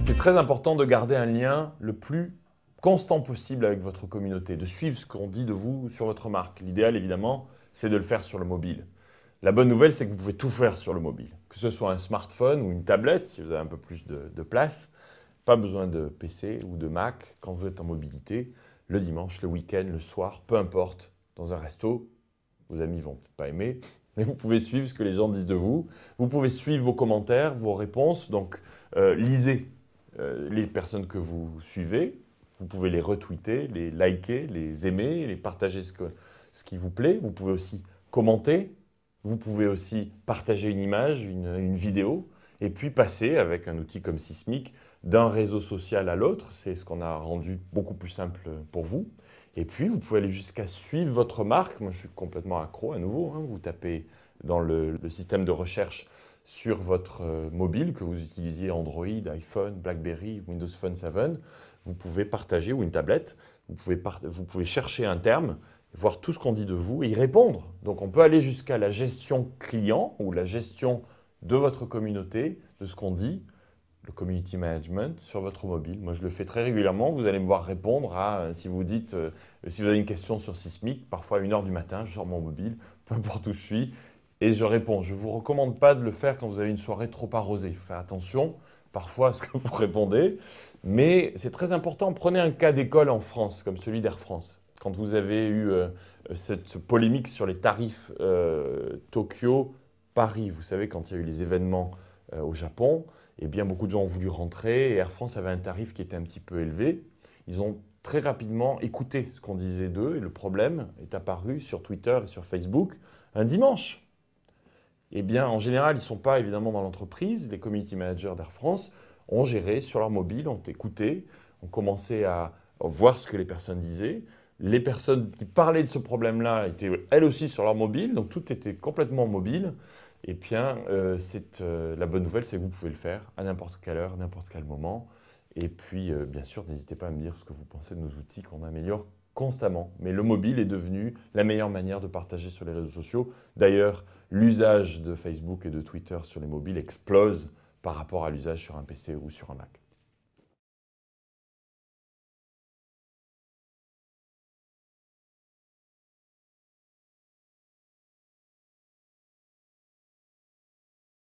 C'est très important de garder un lien le plus constant possible avec votre communauté, de suivre ce qu'on dit de vous sur votre marque. L'idéal, évidemment, c'est de le faire sur le mobile. La bonne nouvelle, c'est que vous pouvez tout faire sur le mobile. Que ce soit un smartphone ou une tablette, si vous avez un peu plus de place, pas besoin de PC ou de Mac quand vous êtes en mobilité, le dimanche, le week-end, le soir, peu importe, dans un resto, vos amis vont peut-être pas aimer, mais vous pouvez suivre ce que les gens disent de vous. Vous pouvez suivre vos commentaires, vos réponses, donc lisez les personnes que vous suivez. Vous pouvez les retweeter, les liker, les aimer, les partager ce qui vous plaît. Vous pouvez aussi commenter. Vous pouvez aussi partager une image, une vidéo, et puis passer avec un outil comme Sismic d'un réseau social à l'autre. C'est ce qu'on a rendu beaucoup plus simple pour vous. Et puis, vous pouvez aller jusqu'à suivre votre marque. Moi, je suis complètement accro à nouveau. Vous tapez dans le système de recherche sur votre mobile, que vous utilisiez Android, iPhone, BlackBerry, Windows Phone 7. Vous pouvez partager, ou une tablette, vous pouvez chercher un terme, voir tout ce qu'on dit de vous et y répondre. Donc on peut aller jusqu'à la gestion client ou la gestion de votre communauté, de ce qu'on dit, le community management sur votre mobile. Moi, je le fais très régulièrement. Vous allez me voir répondre à, si vous dites, si vous avez une question sur Sismic, parfois à 1 h du matin, je sors mon mobile, peu importe où je suis, et je réponds. Je ne vous recommande pas de le faire quand vous avez une soirée trop arrosée. Il faut faire attention parfois à ce que vous répondez, mais c'est très important. Prenez un cas d'école en France, comme celui d'Air France. Quand vous avez eu cette polémique sur les tarifs Tokyo-Paris, vous savez, quand il y a eu les événements au Japon, eh bien, beaucoup de gens ont voulu rentrer et Air France avait un tarif qui était un petit peu élevé. Ils ont très rapidement écouté ce qu'on disait d'eux et le problème est apparu sur Twitter et sur Facebook un dimanche. Eh bien, en général, ils ne sont pas évidemment dans l'entreprise. Les community managers d'Air France ont géré sur leur mobile, ont écouté, ont commencé à voir ce que les personnes disaient. Les personnes qui parlaient de ce problème-là étaient elles aussi sur leur mobile, donc tout était complètement mobile. Et bien, la bonne nouvelle, c'est que vous pouvez le faire à n'importe quelle heure, n'importe quel moment. Et puis, bien sûr, n'hésitez pas à me dire ce que vous pensez de nos outils qu'on améliore constamment. Mais le mobile est devenu la meilleure manière de partager sur les réseaux sociaux. D'ailleurs, l'usage de Facebook et de Twitter sur les mobiles explose par rapport à l'usage sur un PC ou sur un Mac.